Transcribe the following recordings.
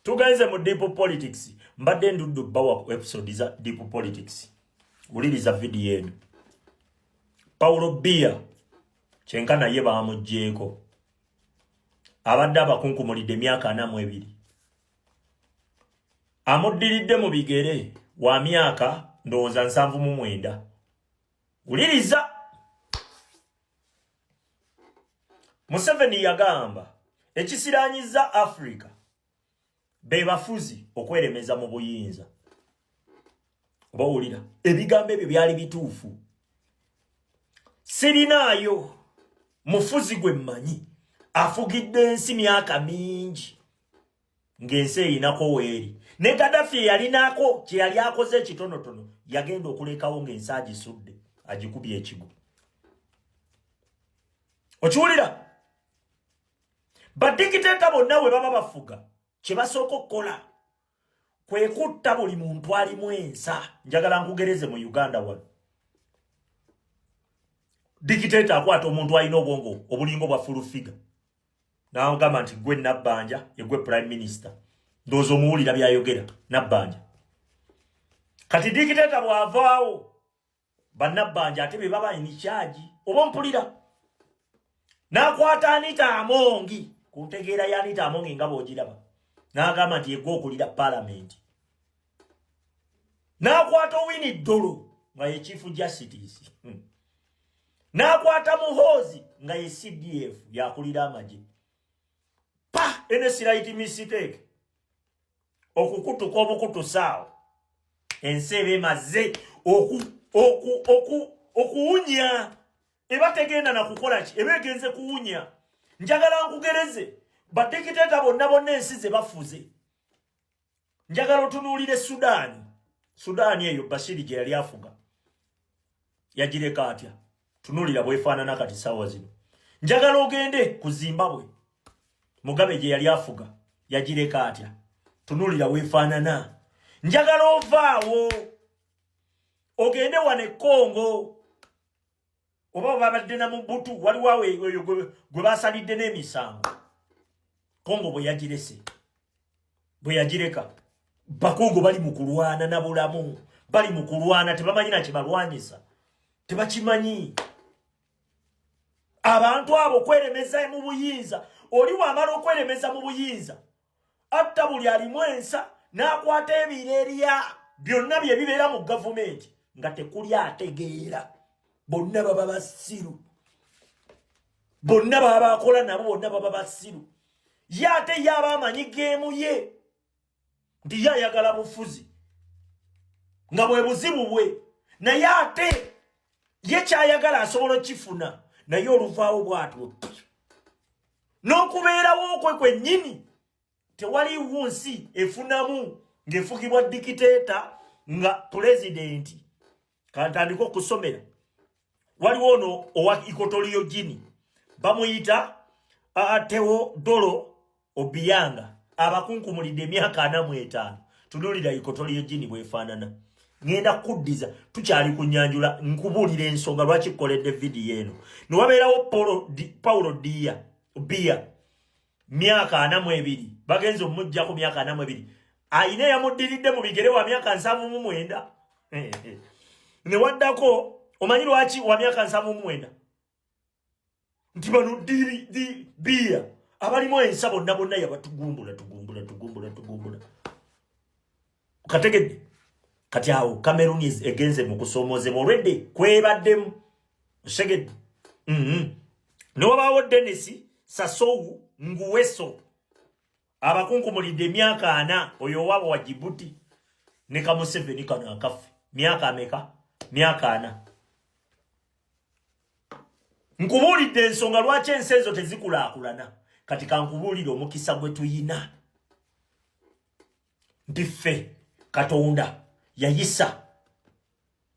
Tugenze mu deep politics. Mbadde nduddu bawa episode za deep politics. Uliriza video yenu. Paulo Bia chenkana ye bamujjeko. Abadde abakunkumulidde emyaka 42. Amuddiridde mu bigere wa myaka ndowooza 79. Uliriza. Museveni yagamba ekisiranyiza Africa be bafuzi okweremeza mu buyinza. Bawulira ebigambo ebyo byali bituufu. Sirinaayo mufuzi gwe mmanyi afugidde ensi myaka mingi ng'ensi eyinako weeri. Ne Gaddafi yalinako kye yali akoze ekitonotono yagenda okulekawo ng'ensi agisudde agikubye ekigo. Okiwulira? Badikiteta bonna we baba bafuga kye basooka okukola kwe kutta buli muntu alimu ensa. Njagala nkugereze mu Uganda wano. Dikiteta akwata omuntu alina obwongo obulingo bwa full figure. N'agamba nti gwe Nabbanja yegwe prime minister. Ndowooza omuwulira byayogera Nabbanja. Kati dikiteta bw'avaawo bannabbanja ate be baba in charge oba mpulira. N'akwata Anita Amongi kuntegeera ya Anita Amongi nga bw'ogiraba. N'agamba nti yegwe okulira parliament. N'akwata Winnie Dolo nga ye chief justice. N'akwata Muhoozi nga ye CDF yakulira amagye. Pa ene right mistake. Okukutuka obukutusaawo. Ensi emaze okuwunya. Eba tegenda na kukola ki? Eba egenze kuwunya. Njagala nkugereze. Badikiteta bonna ensi ze bafuze. Njagala otunuulire Sudani. Sudani eyo Bashir gye yali afuga. Yagireka atya. Tunuulira bwefaanana kati ssaawa zino. Njagala ogende ku Zimbabwe. Mugabe gye yali afuga. Yagireka atya. Tunuulira weefaanana. Njagala ovaawo. Ogende wane Congo. Oba babadde na Mobutu waliwo awe gwe basalidde n'emisango. Congo bwe yagirese. Bwe yagireka. Bakongo bali mu kulwana na bulamu. Bali mu kulwana tebamanyi na kye balwanyisa. Tebakimanyi. Abantu abo kweremeza mu buyinza. Oli wamala okweremeza mu buyinza. Atta buli alimu ensa n'akwata ebireerya byonna bye bibeera mu gavumenti nga tekuli ategeera. Bonna baba basiru. Bonna baba bakola nabo bonna baba basiru. Yate yaba amanyi geemu ye. Nti yayagala bufuzi. Nga bwe buzibu bwe. Naye ate ye kyayagala asobola kifuna. Naye oluvaawo bw'atyo. N'okubeerawo kwe kwennyini tewaliwo nsi efunamu ng'efugibwa dikiteeta nga pulezidenti. Kantandika okusomera. Waliwo ono owa Equatorial Guinea. Bamuyita Teodoro Obianga. Abakunkumulidde emyaka 45. Tunuulira Equatorial Guinea bwefaanana. Ngenda kuddiza tukyali kunyanjula nkubuulira ensonga lwaki kukoledde vidiyo eno. Ne wabeerawo Paulo Bia myaka 42. Bagenze omujjako myaka 42. Ayina yamuddiridde mu bigere wa myaka 79. Ne waddako omanyi lwaki wa myaka 79? Nti bano Bia abalimu ensa bonna yabatugumbula. Kategedde. Kati awo Cameroon egenze mu kusoomozebwa olwedde kwebaddemu. Segedde. Ne wabaawo Denis Sassou Nguesso. Abakunkumulidde emyaka 4 oyo wabo wa Djibouti. Ne Museveni kano akafe. Myaka ameka? Myaka 4. Nkubuulidde ensonga lwaki ensi ezo tezikulaakulana. Kati kankubuulire omukisa gwe tuyina. Nti ffe Katonda yayisa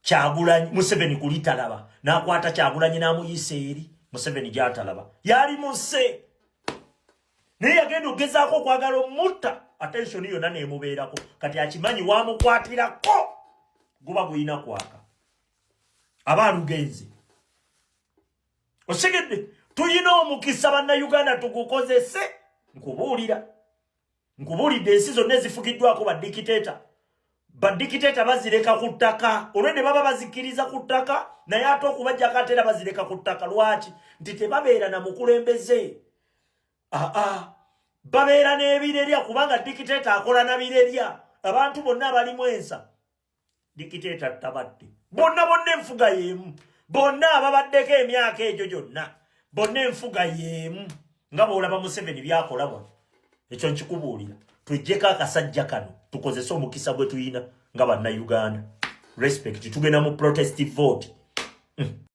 Kyagulanyi Museveni kulitalaba. N'akwata Kyagulanyi n'amuyisa eri. Museveni gy'atalaba. Yali muse. Naye yagenda ogezaako okwagala omutta. Attention yonna neemubeerako. Kati akimanyi wamukwatirako. Guba guyina kwaka. Aba alugenze. Osegedde. Tuyina omukisa bannayuganda tugukozese. Nkubuulira. nkubulidde ensi zonna ezifugiddwako badikiteta bazireka ku ttaka olwedde baba bazikiriza ku ttaka naye ate okubajjako ate era bazireka ku ttaka lwaki nti tebabeera na mukulembeze babeera n'ebirerya kubanga dikiteta akola na birerya abantu bonna abalimu ensa dikiteta tabadde bonna enfuga y'emu bonna ababaddeko emyaka egyo gyonna bonna enfuga y'emu nga bw'olaba Museveni byakolabwa ekyo nkikubuulira twejjeko akasajja kano tukozese omukisa gwe tuyina nga bannayuganda respect tugenda mu protestive vote